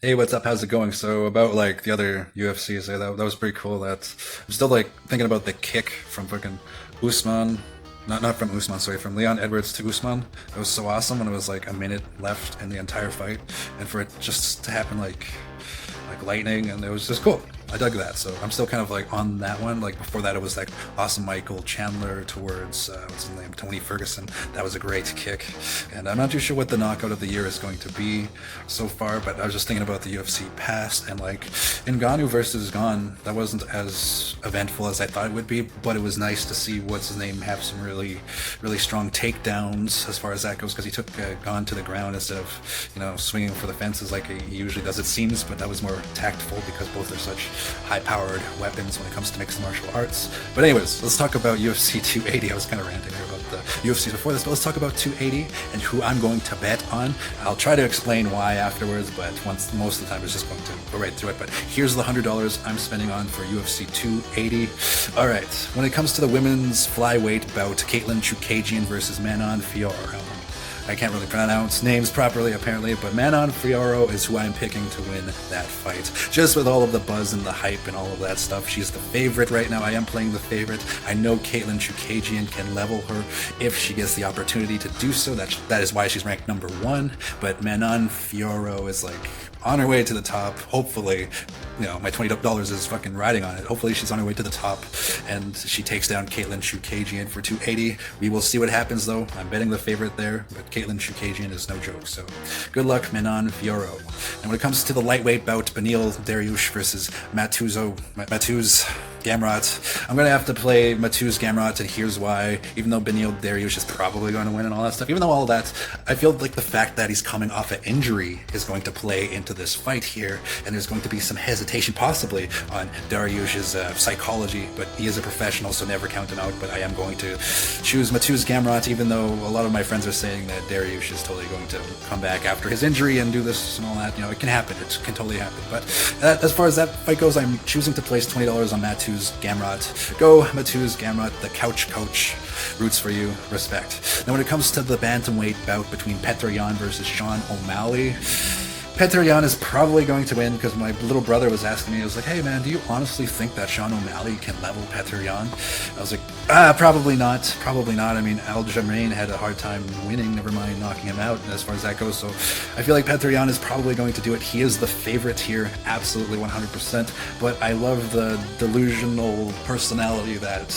Hey, what's up? How's it going? So about like the other UFCs, that was pretty cool. That I'm still like thinking about the kick from fucking Usman, not from Usman, sorry, from Leon Edwards to Usman. That was so awesome when it was like a minute left in the entire fight, and for it just to happen like lightning, and it was just cool. I dug that, so I'm still kind of like on that one. Like before that, it was like Awesome Michael Chandler towards what's his name, Tony Ferguson. That was a great kick, and I'm not too sure what the knockout of the year is going to be so far. But I was just thinking about the UFC past, and like Ngannou versus Gon, that wasn't as eventful as I thought it would be. But it was nice to see what's his name have some really strong takedowns as far as that goes, because he took Gon to the ground instead of swinging for the fences like he usually does. It seems, but that was more tactful because both are such high-powered weapons when it comes to mixed martial arts. But anyways, let's talk about UFC 280. I was kind of ranting there about the UFC before this, but let's talk about 280 and who I'm going to bet on. I'll try to explain why afterwards, but most of the time it's just going to go right through it. But here's the $100 I'm spending on for UFC 280. All right, when it comes to the women's flyweight bout, Caitlin Chukagian versus Manon Fiorot. I can't really pronounce names properly, apparently, but Manon Fiorot is who I'm picking to win that fight. Just with all of the buzz and the hype and all of that stuff, she's the favorite right now. I am playing the favorite. I know Caitlin Chukagian can level her if she gets the opportunity to do so. That is why she's ranked number 1. But Manon Fiorot is like on her way to the top. Hopefully, my $20 is fucking riding on it. Hopefully she's on her way to the top and she takes down Caitlin Chukagian for 280. We will see what happens though. I'm betting the favorite there, but Caitlin Chukagian is no joke. So good luck, Manon Fiorot. And when it comes to the lightweight bout, Beneil Dariush versus Matuz Gamrot. I'm going to have to play Matuz Gamrot, and here's why. Even though Beneil Dariush is probably going to win and all that stuff, even though all of that, I feel like the fact that he's coming off an injury is going to play into this fight here, and there's going to be some hesitation possibly on Dariush's psychology, but he is a professional, so never count him out. But I am going to choose Matuz Gamrot, even though a lot of my friends are saying that Dariush is totally going to come back after his injury and do this and all that. It can happen. It can totally happen. But as far as that fight goes, I'm choosing to place $20 on Matuz Gamrot. Go Matuz Gamrot, the couch coach. Roots for you. Respect. Now when it comes to the bantamweight bout between Petr Yan versus Sean O'Malley, Petr Yan is probably going to win because my little brother was asking me, I was like, hey man, do you honestly think that Sean O'Malley can level Petr Yan? I was like, probably not. Probably not. I mean, Aljamain had a hard time winning, never mind knocking him out as far as that goes. So I feel like Petr Yan is probably going to do it. He is the favorite here, absolutely 100%. But I love the delusional personality that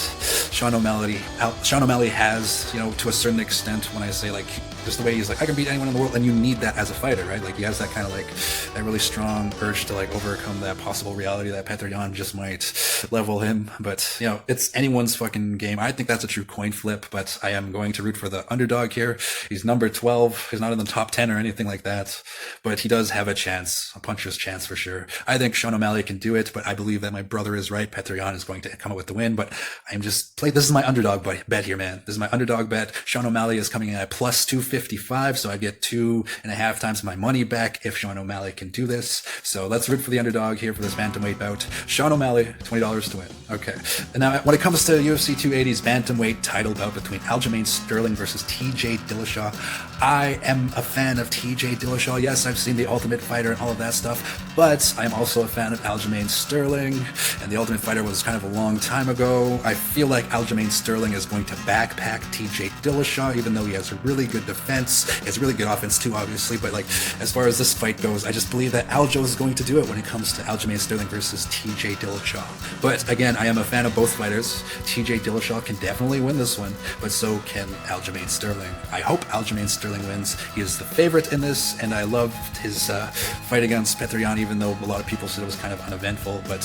Sean O'Malley has, to a certain extent. When I say like, just the way he's like, I can beat anyone in the world, and you need that as a fighter, right? Like he has that kind of like that really strong urge to like overcome that possible reality that Petr Yan just might level him. But it's anyone's fucking game. I think that's a true coin flip, but I am going to root for the underdog here. He's number 12. He's not in the top 10 or anything like that, but he does have a chance, a puncher's chance for sure. I think Sean O'Malley can do it, but I believe that my brother is right. Petr Yan is going to come up with the win, but I'm just this is my underdog bet here, man. This is my underdog bet. Sean O'Malley is coming in at plus 255, so I get 2.5 times my money back if Sean O'Malley can do this. So let's root for the underdog here for this bantamweight bout. Sean O'Malley, $20 to win. Okay. And now when it comes to UFC 280's bantamweight title bout between Aljamain Sterling versus TJ Dillashaw, I am a fan of TJ Dillashaw. Yes, I've seen The Ultimate Fighter and all of that stuff, but I'm also a fan of Aljamain Sterling, and The Ultimate Fighter was kind of a long time ago. I feel like Aljamain Sterling is going to backpack TJ Dillashaw, even though he has a really good defense. He has really good offense too, obviously, but like as far as this fight goes, I just believe that Aljo is going to do it when it comes to Aljamain Sterling versus TJ Dillashaw. But again, I am a fan of both fighters. TJ Dillashaw can definitely win this one, but so can Aljamain Sterling. I hope Aljamain Sterling wins. He is the favorite in this, and I loved his fight against Petr Yan, even though a lot of people said it was kind of uneventful, but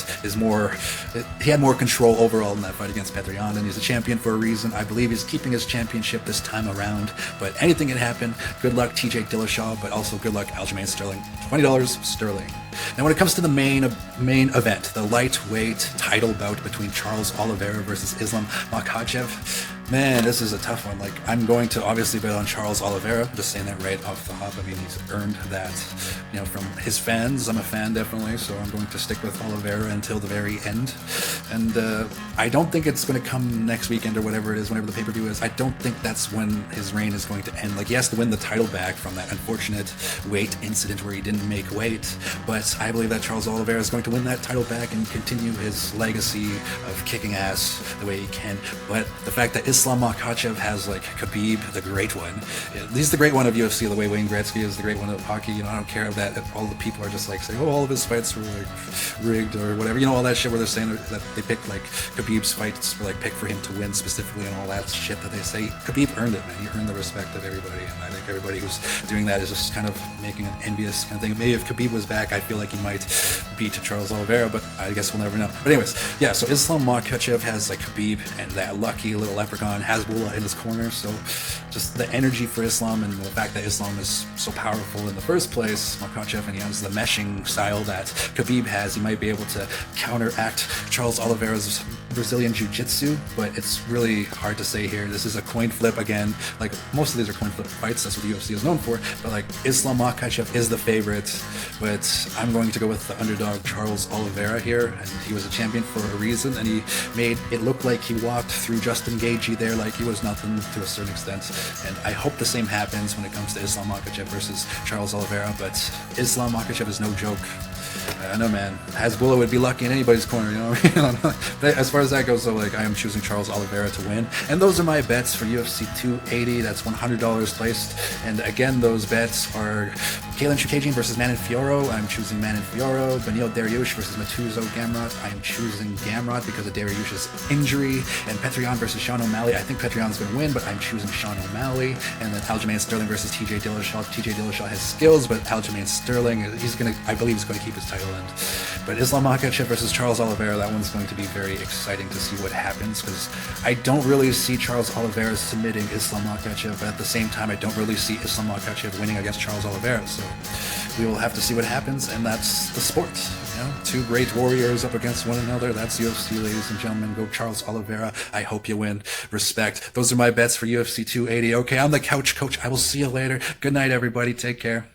he had more control overall in that fight against Petr Yan, and he's a champion for a reason. I believe he's keeping his championship this time around, but anything can happen. Good luck TJ Dillashaw, but also good luck Aljamain Sterling. $20 sterling. Now when it comes to the main event, the lightweight title bout between Charles Oliveira versus Islam Makhachev, Man, this is a tough one. Like, I'm going to obviously bet on Charles Oliveira. Just saying that right off the hop. I mean, he's earned that, from his fans. I'm a fan, definitely, so I'm going to stick with Oliveira until the very end. And I don't think it's going to come next weekend or whatever it is, whenever the pay-per-view is. I don't think that's when his reign is going to end. Like, he has to win the title back from that unfortunate weight incident where he didn't make weight. But I believe that Charles Oliveira is going to win that title back and continue his legacy of kicking ass the way he can. But the fact that Islam Makhachev has like Khabib, the great one. He's the great one of UFC, the way Wayne Gretzky is the great one of hockey. I don't care that if all the people are just like saying, oh, all of his fights were like rigged or whatever. All that shit where they're saying that they picked like Khabib's fights were like picked for him to win specifically and all that shit that they say. Khabib earned it, man. He earned the respect of everybody, and I think everybody who's doing that is just kind of making an envious kind of thing. Maybe if Khabib was back, I feel like he might beat Charles Oliveira, but I guess we'll never know. But anyways, yeah. So Islam Makhachev has like Khabib and that lucky little leprechaun Hasbulla in his corner. So just the energy for Islam and the fact that Islam is so powerful in the first place, Makhachev, and he has the meshing style that Khabib has, he might be able to counteract Charles Oliveira's Brazilian Jiu-Jitsu, but it's really hard to say here. This is a coin flip again. Like, most of these are coin flip fights, that's what the UFC is known for, but like, Islam Makhachev is the favorite, but I'm going to go with the underdog Charles Oliveira here, and he was a champion for a reason, and he made it look like he walked through Justin Gaethje there like he was nothing to a certain extent, and I hope the same happens when it comes to Islam Makhachev versus Charles Oliveira, but Islam Makhachev is no joke. I know, man. Hasbulla would be lucky in anybody's corner, what I mean? But as far as that goes, though, like, I am choosing Charles Oliveira to win. And those are my bets for UFC 280. That's $100 placed. And again, those bets are Kalen Chookagian versus Manon Fiorot. I'm choosing Manon Fiorot. Beneil Dariush versus Matuzo Gamrot. I am choosing Gamrot because of Dariush's injury. And Petrian versus Sean O'Malley. I think Petrian's going to win, but I'm choosing Sean O'Malley. And then Aljamain Sterling versus TJ Dillashaw. TJ Dillashaw has skills, but Aljamain Sterling, I believe he's going to keep his title end. But Islam Makhachev versus Charles Oliveira, that one's going to be very exciting to see what happens, because I don't really see Charles Oliveira submitting Islam Makhachev, but at the same time I don't really see Islam Makhachev winning against Charles Oliveira, so we will have to see what happens, and that's the sport. Two great warriors up against one another. That's UFC, ladies and gentlemen. Go Charles Oliveira. I hope you win. Respect. Those are my bets for UFC 280. Okay, I'm the Couch Coach. I will see you later. Good night, everybody. Take care.